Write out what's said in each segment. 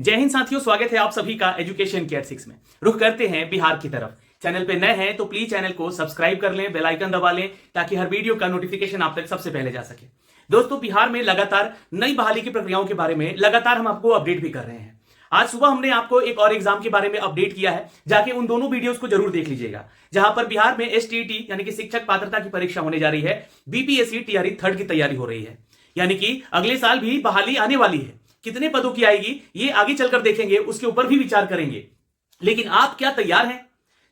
जय हिंद साथियों, स्वागत है आप सभी का एजुकेशन केयर 6 में। रुख करते हैं बिहार की तरफ। चैनल पे नए हैं तो प्लीज चैनल को सब्सक्राइब कर लें, बेल आइकन दबा लें ताकि हर वीडियो का नोटिफिकेशन आप तक सबसे पहले जा सके। दोस्तों, बिहार में लगातार नई बहाली की प्रक्रियाओं के बारे में लगातार हम आपको अपडेट भी कर रहे हैं। आज सुबह हमने आपको एक और एग्जाम के बारे में अपडेट किया है, जाके उन दोनों वीडियोस को जरूर देख लीजिएगा, जहां पर बिहार में एसटीईटी यानी कि शिक्षक पात्रता की परीक्षा होने जा रही है। बीपीएससी टीआरई 3rd की तैयारी हो रही है, यानी कि अगले साल भी बहाली आने वाली है। कितने पदों की आएगी ये आगे चलकर देखेंगे, उसके ऊपर भी विचार करेंगे। लेकिन आप क्या तैयार हैं?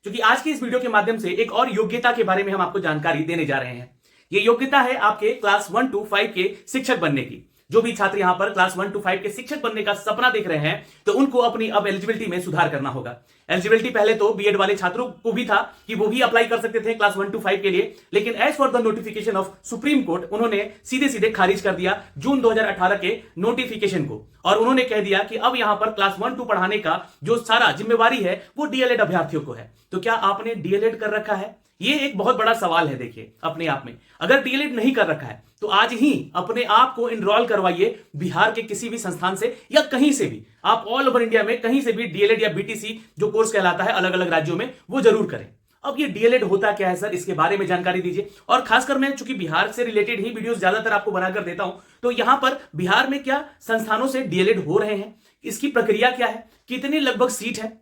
क्योंकि आज के इस वीडियो के माध्यम से एक और योग्यता के बारे में हम आपको जानकारी देने जा रहे हैं। ये योग्यता है आपके क्लास 1 to 5 के शिक्षक बनने की। जो भी छात्र यहां पर क्लास 1 to 5 के शिक्षक बनने का सपना देख रहे हैं, तो उनको अपनी अब एलिजिबिलिटी में सुधार करना होगा। एलिजिबिलिटी पहले तो बीएड वाले छात्रों को भी था कि वो भी अप्लाई कर सकते थे क्लास 1 to 5 के लिए, लेकिन as for the notification of Supreme Court उन्होंने सीधे सीधे खारिज कर दिया जून 2018 के नोटिफिकेशन को। और उन्होंने कह दिया कि अब यहां पर क्लास 1 2 पढ़ाने का जो सारा जिम्मेवारी है वो डीएलएड अभ्यर्थियों को है। तो क्या आपने डीएलएड कर रखा है? ये एक बहुत बड़ा सवाल है। देखिए, अपने आप में अगर डीएलएड नहीं कर रखा है तो आज ही अपने आप को इनरोल करवाइए बिहार के किसी भी संस्थान से या कहीं से भी। आप ऑल ओवर इंडिया में कहीं से भी डीएलएड या बीटीसी जो कोर्स कहलाता है अलग अलग राज्यों में, वो जरूर करें। अब ये डीएलएड होता क्या है सर, इसके बारे में जानकारी दीजिए। और खासकर मैं चूंकि बिहार से रिलेटेड ही वीडियोस ज्यादातर आपको बनाकर देता हूं, तो यहां पर बिहार में क्या संस्थानों से डीएलएड हो रहे हैं, इसकी प्रक्रिया क्या है, कितनी लगभग सीट है,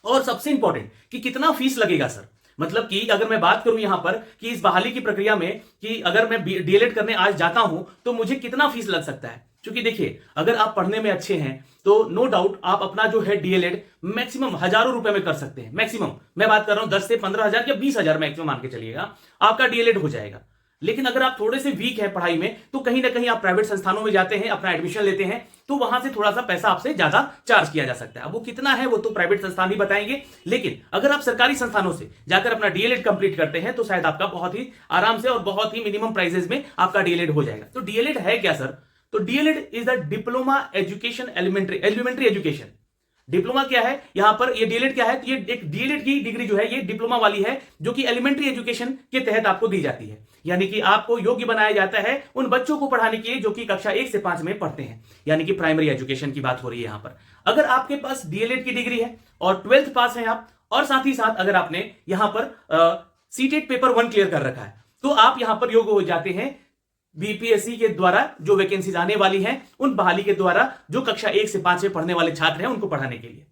और सबसे इंपॉर्टेंट कि कितना फीस लगेगा सर। मतलब कि अगर मैं बात करूं यहां पर कि इस बहाली की प्रक्रिया में कि अगर मैं डीएलएड करने आज जाता हूं तो मुझे कितना फीस लग सकता है। क्योंकि देखिए, अगर आप पढ़ने में अच्छे हैं तो नो डाउट आप अपना जो है डीएलएड मैक्सिमम हजारों रुपए में कर सकते हैं। मैक्सिमम मैं बात कर रहा हूं 10 से 15,000 या 20,000 मैक्सिमम मान के चलिएगा, आपका डीएलएड हो जाएगा। लेकिन अगर आप थोड़े से वीक हैं पढ़ाई में तो कहीं ना कहीं आप प्राइवेट संस्थानों में जाते हैं, अपना एडमिशन लेते हैं, तो वहां से थोड़ा सा पैसा आपसे ज्यादा चार्ज किया जा सकता है। अब वो कितना है वो तो प्राइवेट संस्थान ही बताएंगे। लेकिन अगर आप सरकारी संस्थानों से जाकर अपना डीएलएड कंप्लीट करते हैं तो शायद आपका बहुत ही आराम से और बहुत ही मिनिमम प्राइसेस में आपका डीएलएड हो जाएगा। तो डीएलएड है क्या सर? तो DElEd is the diploma education elementary education. Diploma क्या है यहां पर, ये डीएलएड क्या है? तो ये एक डीएलएड की डिग्री जो है ये डिप्लोमा वाली है, जो कि एलिमेंट्री एजुकेशन के तहत आपको दी जाती है। यानी कि आपको योग्य बनाया जाता है उन बच्चों को पढ़ाने के लिए जो कि कक्षा 1 से 5 में पढ़ते हैं, यानी कि प्राइमरी एजुकेशन की बात हो रही है यहां पर। अगर आपके पास डीएलएड की डिग्री है और 12th पास है आप, और साथ ही साथ अगर आपने यहां पर सीटेट पेपर 1 क्लियर कर रखा है, तो आप यहां पर योग्य हो जाते हैं बीपीएससी के द्वारा जो वैकेंसीज आने वाली हैं उन बहाली के द्वारा जो कक्षा 1 से 5 में पढ़ने वाले छात्र हैं उनको पढ़ाने के लिए।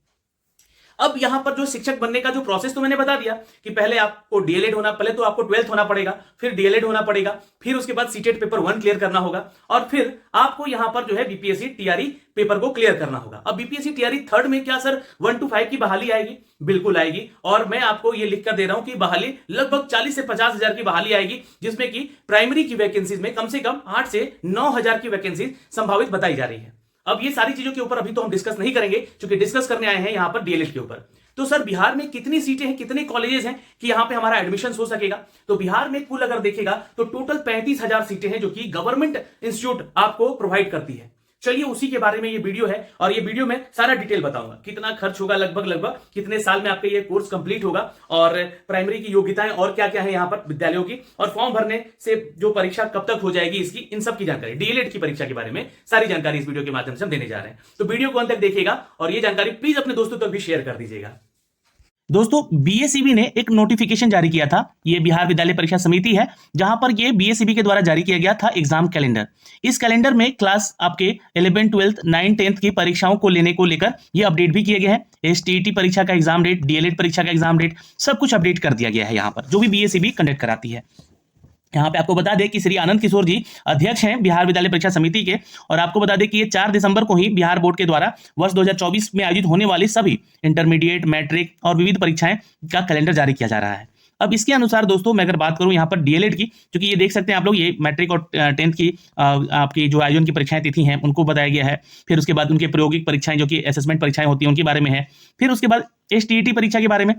अब यहां पर जो शिक्षक बनने का जो प्रोसेस तो मैंने बता दिया कि पहले आपको डीएलएड होना, पहले तो आपको 12th होना पड़ेगा, फिर डीएलएड होना पड़ेगा, फिर उसके बाद सीटेट पेपर 1 क्लियर करना होगा, और फिर आपको यहां पर जो है बीपीएससी टीआरई पेपर को क्लियर करना होगा। अब बीपीएससी टीआरई 3rd में क्या सर 1 to 5 की बहाली आएगी? बिल्कुल आएगी। और मैं आपको ये लिख कर दे रहा हूं कि बहाली लगभग 40 से 50,000 की बहाली आएगी, जिसमें कि प्राइमरी की वैकेंसीज में कम से कम 8 से 9,000 की वैकेंसीज संभावित बताई जा रही है। अब ये सारी चीजों के ऊपर अभी तो हम डिस्कस नहीं करेंगे, क्योंकि डिस्कस करने आए हैं यहां पर डीएलएड के ऊपर। तो सर बिहार में कितनी सीटें हैं, कितने कॉलेजेस हैं कि यहां पे हमारा एडमिशन हो सकेगा? तो बिहार में कुल अगर देखेगा तो टोटल 35,000 सीटें हैं जो कि गवर्नमेंट इंस्टीट्यूट आपको प्रोवाइड करती है। चलिए उसी के बारे में ये वीडियो है, और ये वीडियो में सारा डिटेल बताऊंगा। कितना खर्च होगा, लगभग कितने साल में आपका ये कोर्स कंप्लीट होगा, और प्राइमरी की योग्यताएं और क्या क्या है यहाँ पर विद्यालयों की, और फॉर्म भरने से जो परीक्षा कब तक हो जाएगी इसकी, इन सब की जानकारी, डीएलएड की परीक्षा के बारे में सारी जानकारी इस वीडियो के माध्यम से हम देने जा रहे हैं। तो वीडियो को अंत तक देखिएगा और ये जानकारी प्लीज अपने दोस्तों तक भी शेयर कर दीजिएगा। दोस्तों, बीएसईबी ने एक नोटिफिकेशन जारी किया था। ये बिहार विद्यालय परीक्षा समिति है, जहां पर ये बीएसईबी के द्वारा जारी किया गया था एग्जाम कैलेंडर। इस कैलेंडर में क्लास आपके 11, 12, 9, 10 की परीक्षाओं को लेकर ये अपडेट भी किए गए हैं। एसटीईटी परीक्षा का एग्जाम डेट, डीएलएड परीक्षा का एग्जाम डेट, सब कुछ अपडेट कर दिया गया है यहाँ पर, जो भी बीएसईबी कंडक्ट कराती है। यहाँ पे आपको बता दें कि श्री आनंद किशोर जी अध्यक्ष हैं बिहार विद्यालय परीक्षा समिति के, और आपको बता दें कि ये 4 दिसंबर को ही बिहार बोर्ड के द्वारा वर्ष 2024 में आयोजित होने वाली सभी इंटरमीडिएट, मैट्रिक और विविध परीक्षाएं का कैलेंडर जारी किया जा रहा है। अब इसके अनुसार दोस्तों मैं अगर बात करूं यहाँ पर डीएलएड की, क्योंकि ये देख सकते हैं आप लोग, ये मैट्रिक और 10th की आपकी जो आयोजन की परीक्षाएं तिथि हैं उनको बताया गया है। फिर उसके बाद उनके प्रायोगिक परीक्षाएं जो कि असेसमेंट परीक्षाएं होती हैं उनके बारे में है। फिर उसके बाद एसटीईटी परीक्षा के बारे में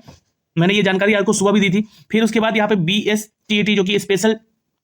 मैंने ये जानकारी आपको सुबह भी दी थी। फिर उसके बाद यहाँ पे बीएसटीईटी जो कि स्पेशल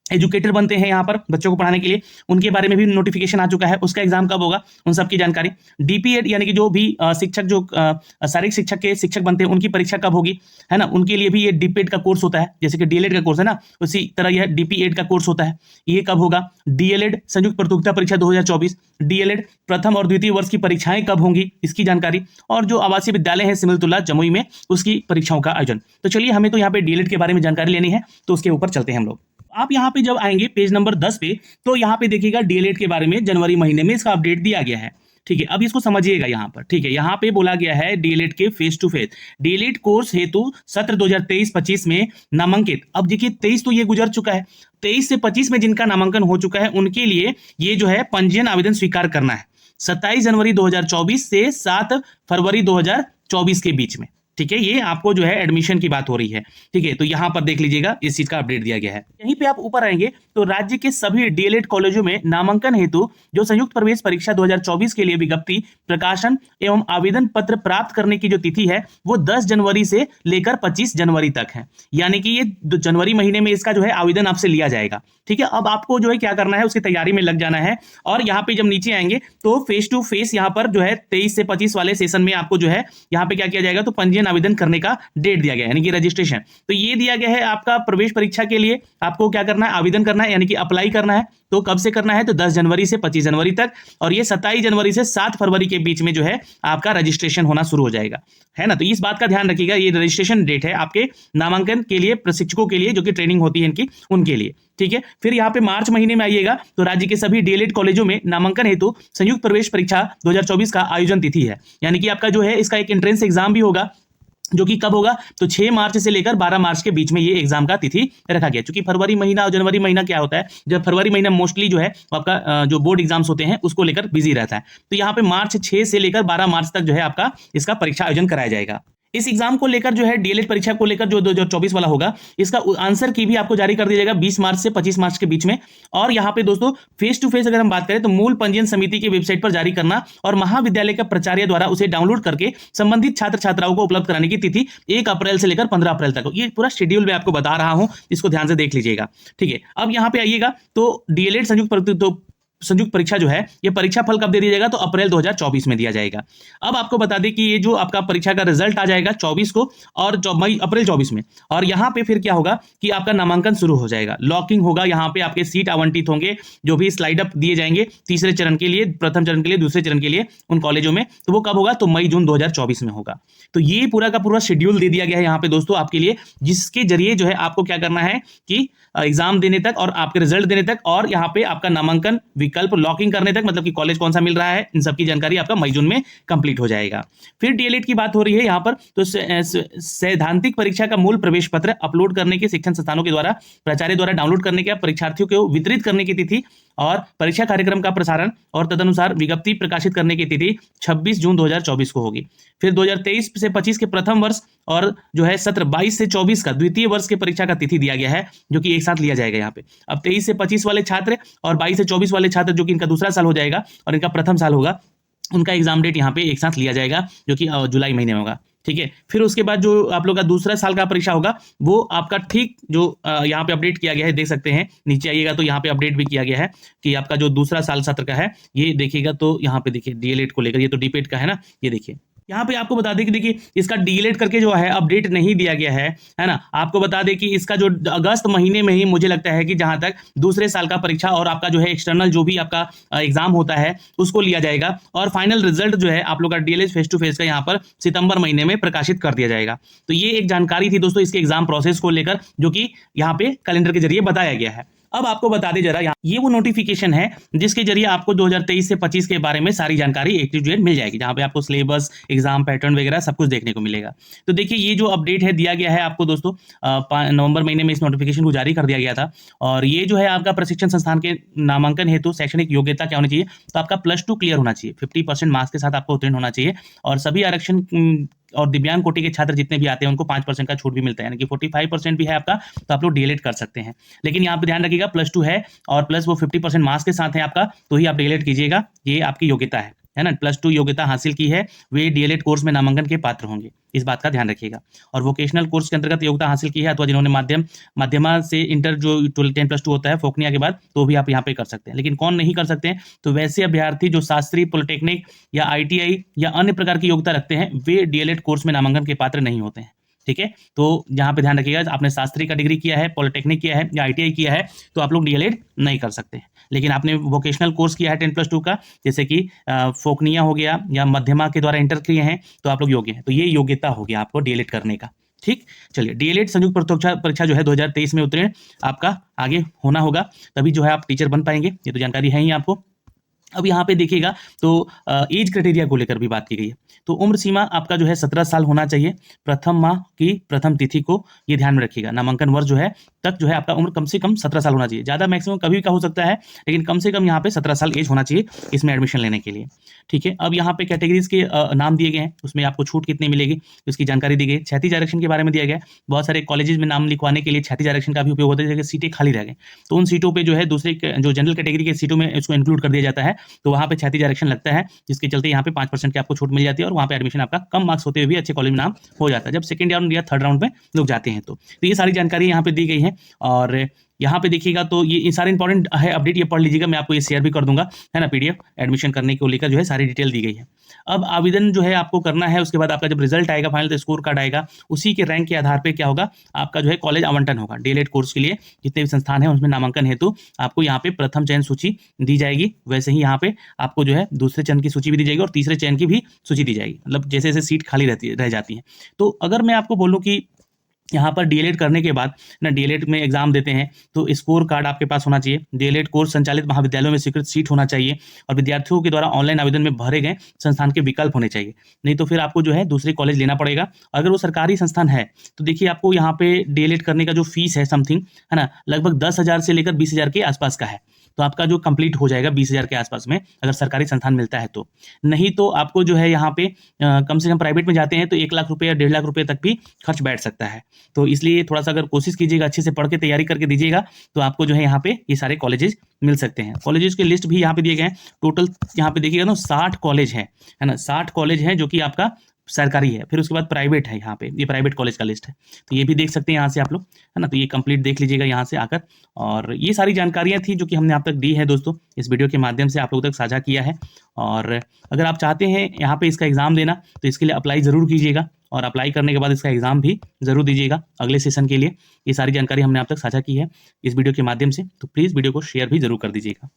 एजुकेटर बनते हैं यहाँ पर बच्चों को पढ़ाने के लिए, उनके बारे में भी नोटिफिकेशन आ चुका है। उसका एग्जाम कब होगा उन सब की जानकारी। डीपीएड यानी कि जो भी शिक्षक जो शारीरिक शिक्षक के शिक्षक बनते हैं उनकी परीक्षा कब होगी, है ना, उनके लिए भी ये डीपीएड का कोर्स होता है, जैसे कि डीएलएड का कोर्स है ना, उसी तरह यह डीपीएड का कोर्स होता है। ये कब होगा। डीएलएड संयुक्त प्रतियोगिता परीक्षा 2024, डीएलएड प्रथम और द्वितीय वर्ष की परीक्षाएं कब होंगी इसकी जानकारी, और जो आवासीय विद्यालय है सिमलतुल्ला जमुई में उसकी परीक्षाओं का आयोजन। तो चलिए हमें तो यहाँ पे डीएलएड के बारे में जानकारी लेनी है, तो उसके ऊपर चलते हैं हम लोग। आप यहाँ पे जब आएंगे पेज नंबर 10 पे, तो यहाँ पे देखिएगा डीएलएड के बारे में जनवरी महीने में इसका अपडेट दिया गया है। ठीक है, अब इसको समझिएगा यहाँ पर। ठीक है, यहाँ पे बोला गया है डीएलएड के face to face DElEd course हेतु सत्र 2023-25 में नामांकित। अब देखिए 23 तो ये गुजर चुका है, 23 से 25 में जिनका नामांकन हो चुका है उनके लिए ये जो है पंजीयन आवेदन स्वीकार करना है 27 जनवरी 2024 से 7 फरवरी 2024 के बीच में। ठीक है, ये आपको जो है एडमिशन की बात हो रही है। ठीक है, तो यहां पर देख लीजिएगा इस चीज का अपडेट दिया गया है। यहीं पे आप ऊपर आएंगे तो राज्य के सभी डीएलएड कॉलेजों में नामांकन हेतु जो संयुक्त प्रवेश परीक्षा 2024 के लिए विज्ञप्ति प्रकाशन एवं आवेदन पत्र प्राप्त करने की जो तिथि है वो 10 जनवरी से लेकर 25 जनवरी तक है, यानी कि ये जनवरी महीने में इसका जो है आवेदन आपसे लिया जाएगा। ठीक है, अब आपको जो है क्या करना है उसकी तैयारी में लग जाना है। और यहाँ पे जब नीचे आएंगे तो फेस टू फेस यहाँ पर जो है 23 से 25 वाले सेशन में आपको जो है यहाँ पे क्या किया जाएगा, तो पंजीयन आवेदन करने का डेट दिया गया है, यानी कि रजिस्ट्रेशन। तो ये दिया गया है आपका प्रवेश परीक्षा के लिए आपको क्या करना है, आवेदन करना है, यानी कि अप्लाई करना है। तो कब से करना है, तो 10 जनवरी से 25 जनवरी तक, और ये 27 जनवरी से 7 फरवरी के बीच में जो है आपका रजिस्ट्रेशन होना शुरू हो जाएगा, है ना। तो इस बात का ध्यान रखिएगा, ये रजिस्ट्रेशन डेट है आपके नामांकन के लिए, प्रशिक्षकों के लिए जो कि ट्रेनिंग होती है इनकी, उनके लिए। ठीक है, फिर यहाँ पे मार्च महीने में आइएगा तो राज्य के सभी डीएलएड कॉलेजों में नामांकन हेतु संयुक्त प्रवेश परीक्षा 2024 का आयोजन तिथि है, यानी कि आपका जो है इसका एक एंट्रेंस एग्जाम भी होगा, जो कि कब होगा, तो 6 मार्च से लेकर 12 मार्च के बीच में ये एग्जाम का तिथि रखा गया। क्योंकि फरवरी महीना और जनवरी महीना क्या होता है, जब फरवरी महीना मोस्टली जो है आपका जो बोर्ड एग्जाम्स होते हैं उसको लेकर बिजी रहता है। तो यहाँ पे मार्च 6 से लेकर 12 मार्च तक जो है आपका इसका परीक्षा आयोजन कराया जाएगा। इस एग्जाम को लेकर जो है डीएलएड परीक्षा को लेकर जो 2024 वाला होगा, इसका आंसर की भी आपको जारी कर दिया जाएगा 20 मार्च से 25 मार्च के बीच में। और यहाँ पे दोस्तों फेस टू फेस अगर हम बात करें तो मूल पंजीयन समिति की वेबसाइट पर जारी करना और महाविद्यालय का प्राचार्य द्वारा उसे डाउनलोड करके संबंधित छात्र छात्राओं को उपलब्ध कराने की तिथि 1 अप्रैल से लेकर 15 अप्रैल तक। ये पूरा शेड्यूल मैं आपको बता रहा हूं, इसको ध्यान से देख लीजिएगा। ठीक है, अब यहाँ पे आइएगा तो डीएलएड संयुक्त परीक्षा जो है ये परीक्षा फल कब दे दिया जाएगा, तो अप्रैल 2024 में दिया जाएगा। अब आपको बता दें कि ये जो आपका परीक्षा का रिजल्ट आ जाएगा 24 को और अप्रैल 24 में, और यहाँ पे फिर क्या होगा कि आपका नामांकन शुरू हो जाएगा, लॉकिंग होगा, यहाँ पे आपके सीट आवंटित होंगे, जो भी स्लाइड अप दिए जाएंगे तीसरे चरण के लिए, प्रथम चरण के लिए, दूसरे चरण के लिए उन कॉलेजों में, तो वो कब होगा, तो मई जून 2024 में होगा। तो ये पूरा का पूरा शेड्यूल दे दिया गया है यहाँ पे दोस्तों आपके लिए, जिसके जरिए जो है आपको क्या करना है कि एग्जाम देने तक और आपके रिजल्ट देने तक और यहाँ पे आपका नामांकन विकल्प लॉकिंग करने तक, मतलब कि कॉलेज कौन सा मिल रहा है, इन सब की जानकारी आपका मई जून में कंप्लीट हो जाएगा। फिर डीएलएड की बात हो रही है यहाँ पर, तो सैद्धांतिक परीक्षा का मूल प्रवेश पत्र अपलोड करने की शिक्षण संस्थानों के द्वारा प्राचार्य द्वारा डाउनलोड करने के परीक्षार्थियों को वितरित करने की तिथि और परीक्षा कार्यक्रम का प्रसारण और तदनुसार विज्ञप्ति प्रकाशित करने की तिथि 26 जून 2024 को होगी। फिर 2023 से 25 के प्रथम वर्ष और जो है सत्र 22 से 24 का द्वितीय वर्ष की परीक्षा का तिथि दिया गया है, जो कि एक साथ लिया जाएगा यहाँ पे। अब 23 से 25 वाले छात्र और 22 से 24 वाले छात्र, जो कि इनका दूसरा साल हो जाएगा और इनका प्रथम साल होगा, उनका एग्जाम डेट यहाँ पे एक साथ लिया जाएगा, जो कि जुलाई महीने में होगा। ठीक है, फिर उसके बाद जो आप लोग का दूसरा साल का परीक्षा होगा वो आपका ठीक जो यहाँ पे अपडेट किया गया है, देख सकते हैं नीचे आइएगा तो यहाँ पे अपडेट भी किया गया है कि आपका जो दूसरा साल सत्र का है, ये देखिएगा तो यहाँ पे देखिए डीएलएड को लेकर, ये तो डीपेड का है ना, ये देखिए यहाँ पे आपको बता दें कि देखिए इसका डीएलएड करके जो है अपडेट नहीं दिया गया है ना। आपको बता दें कि इसका जो अगस्त महीने में ही मुझे लगता है कि जहां तक दूसरे साल का परीक्षा और आपका जो है एक्सटर्नल जो भी आपका एग्जाम होता है उसको लिया जाएगा, और फाइनल रिजल्ट जो है आप लोग का डीएलएड फेस टू फेस का यहाँ पर सितंबर महीने में प्रकाशित कर दिया जाएगा। तो ये एक जानकारी थी दोस्तों इसके एग्जाम प्रोसेस को लेकर, जो कि यहाँ पे कैलेंडर के जरिए बताया गया है। अब आपको बता दें जरा, ये वो नोटिफिकेशन है जिसके जरिए आपको 2023 से 25 के बारे में सारी जानकारी एक टू जेड मिल जाएगी, जहां पे आपको सिलेबस, एग्जाम पैटर्न वगैरह सब कुछ देखने को मिलेगा। तो देखिए ये जो अपडेट है दिया गया है आपको दोस्तों, नवंबर महीने में इस नोटिफिकेशन को जारी कर दिया गया था। और ये जो है आपका प्रशिक्षण संस्थान के नामांकन हेतु शैक्षणिक योग्यता क्या होनी चाहिए, तो आपका +2 क्लियर होना चाहिए, 50% मार्क्स के साथ आपको उत्तीर्ण होना चाहिए, और सभी आरक्षण और दिव्यांग कोटि के छात्र जितने भी आते हैं उनको 5% का छूट भी मिलता है, यानी कि 45% भी है आपका, तो आप लोग डीएलएड कर सकते हैं। लेकिन यहाँ पे ध्यान रखिएगा +2 है और प्लस वो 50% मार्क्स के साथ है आपका, तो ही आप डीएलएड कीजिएगा, ये आपकी योग्यता है। है ना, +2 योग्यता हासिल की है, वे डीएलएड कोर्स में नामांकन के पात्र होंगे। इस बात का ध्यान रखिएगा। और वोकेशनल कोर्स के अंतर्गत योग्यता हासिल की है अथवा जिन्होंने माध्यमा से इंटर जो 10+2 होता है फोकनिया के बाद, तो भी आप यहाँ पे कर सकते हैं। लेकिन कौन नहीं कर सकते हैं? तो वैसे अभ्यर्थी जो शास्त्रीय, पॉलिटेक्निक या आईटीआई या अन्य प्रकार की योग्यता रखते हैं, वे डीएलएड कोर्स में नामांकन के पात्र नहीं होते हैं। ठीक है, तो यहाँ पे ध्यान रखिएगा, आपने शास्त्री का डिग्री किया है, पॉलिटेक्निक किया है या आईटीआई किया है, तो आप लोग डीएलएड नहीं कर सकते। लेकिन आपने वोकेशनल कोर्स किया है 10+2 का, जैसे कि फोकनिया हो गया या मध्यमा के द्वारा इंटर किए हैं, तो आप लोग योग्य हैं। तो ये योग्यता हो गया आपको डीएलएड करने का। ठीक, चलिए, डीएलएड संयुक्त परीक्षा जो है 2023 में उत्तीर्ण आपका आगे होना होगा, तभी जो है आप टीचर बन पाएंगे। ये तो जानकारी है ही आपको। अब यहाँ पे देखिएगा तो एज क्राइटेरिया को लेकर भी बात की गई है। तो उम्र सीमा आपका जो है 17 साल होना चाहिए, प्रथम माह की प्रथम तिथि को, ये ध्यान में रखिएगा। नामांकन वर्ष जो है तक जो है आपका उम्र कम से कम 17 साल होना चाहिए। ज़्यादा मैक्सिमम कभी का हो सकता है, लेकिन कम से कम यहाँ पे 17 साल एज होना चाहिए इसमें एडमिशन लेने के लिए। ठीक है, अब यहाँ पे कैटेगरीज के नाम दिए गए हैं, उसमें आपको छूट कितनी मिलेगी उसकी जानकारी दी गई। क्षैतिज आरक्षण के बारे में दिया गया है। बहुत सारे कॉलेजेस में नाम लिखवाने के लिए क्षैतिज आरक्षण का भी उपयोग होता है, जैसे सीटें खाली रह गए तो उन सीटों पर जो है दूसरे जो जनरल कैटेगरी के सीटों में इसको इंक्लूड कर दिया जाता है, तो वहाँ पे क्षैतिज आरक्षण लगता है, जिसके चलते यहाँ पे 5% की आपको छूट मिल जाती है और वहाँ पे एडमिशन आपका कम मार्क्स होते हुए भी अच्छे कॉलेज में नाम हो जाता है, जब सेकंड राउंड या थर्ड राउंड में लोग जाते हैं। तो ये सारी जानकारी यहाँ पे दी गई है। और यहाँ पे देखिएगा तो ये सारे इंपॉर्टेंट है अपडेट, ये पढ़ लीजिएगा, मैं आपको ये शेयर भी कर दूंगा, है ना, पीडीएफ एडमिशन करने को लेकर जो है सारी डिटेल दी गई है। अब आवेदन जो है आपको करना है, उसके बाद आपका जब रिजल्ट आएगा फाइनल, तो स्कोर कार्ड आएगा, उसी के रैंक के आधार पर क्या होगा, आपका जो है कॉलेज आवंटन होगा। डीएलएड कोर्स के लिए जितने भी संस्थान है उसमें नामांकन हेतु आपको यहाँ पे प्रथम चयन सूची दी जाएगी, वैसे ही यहाँ पे आपको जो है दूसरे चयन की सूची भी दी जाएगी और तीसरे चयन की भी सूची दी जाएगी, मतलब जैसे जैसे सीट खाली रह जाती है। तो अगर मैं आपको बोलूँ कि यहाँ पर डीएलएड करने के बाद ना, डीएलएड में एग्जाम देते हैं तो स्कोर कार्ड आपके पास होना चाहिए, डीएलएड कोर्स संचालित महाविद्यालयों में स्वीकृत सीट होना चाहिए और विद्यार्थियों के द्वारा ऑनलाइन आवेदन में भरे गए संस्थान के विकल्प होने चाहिए। नहीं तो फिर आपको जो है दूसरे कॉलेज लेना पड़ेगा। अगर वो सरकारी संस्थान है तो देखिए आपको यहाँ पे डीएलएड करने का जो फीस है समथिंग, है ना, लगभग 10,000 से लेकर 20,000 के आसपास का है। तो आपका जो कंप्लीट हो जाएगा 20,000 के आसपास में, अगर सरकारी संस्थान मिलता है तो। नहीं तो आपको जो है यहाँ पे कम से कम प्राइवेट में जाते हैं तो 1 लाख रुपये या 1.5 लाख रुपये तक भी खर्च बैठ सकता है। तो इसलिए थोड़ा सा अगर कोशिश कीजिएगा, अच्छे से पढ़ के तैयारी करके दीजिएगा, तो आपको जो है यहाँ पे ये सारे कॉलेजेस मिल सकते हैं। कॉलेजेस के लिस्ट भी यहाँ पे दिए गए हैं। टोटल यहाँ पे देखिएगा ना 60 कॉलेज है ना, 60 कॉलेज हैं जो कि आपका सरकारी है, फिर उसके बाद प्राइवेट है। यहाँ पे ये प्राइवेट कॉलेज का लिस्ट है, तो ये भी देख सकते हैं यहाँ से आप लोग, है ना। तो ये कंप्लीट देख लीजिएगा यहाँ से आकर। और ये सारी जानकारियाँ थी जो कि हमने आप तक दी है दोस्तों, इस वीडियो के माध्यम से आप लोगों तक साझा किया है। और अगर आप चाहते हैं यहाँ पे इसका एग्ज़ाम देना, तो इसके लिए अप्लाई ज़रूर कीजिएगा और अप्लाई करने के बाद इसका एग्ज़ाम भी ज़रूर दीजिएगा अगले सेशन के लिए। ये सारी जानकारी हमने आप तक साझा की है इस वीडियो के माध्यम से, तो प्लीज़ वीडियो को शेयर भी ज़रूर कर दीजिएगा।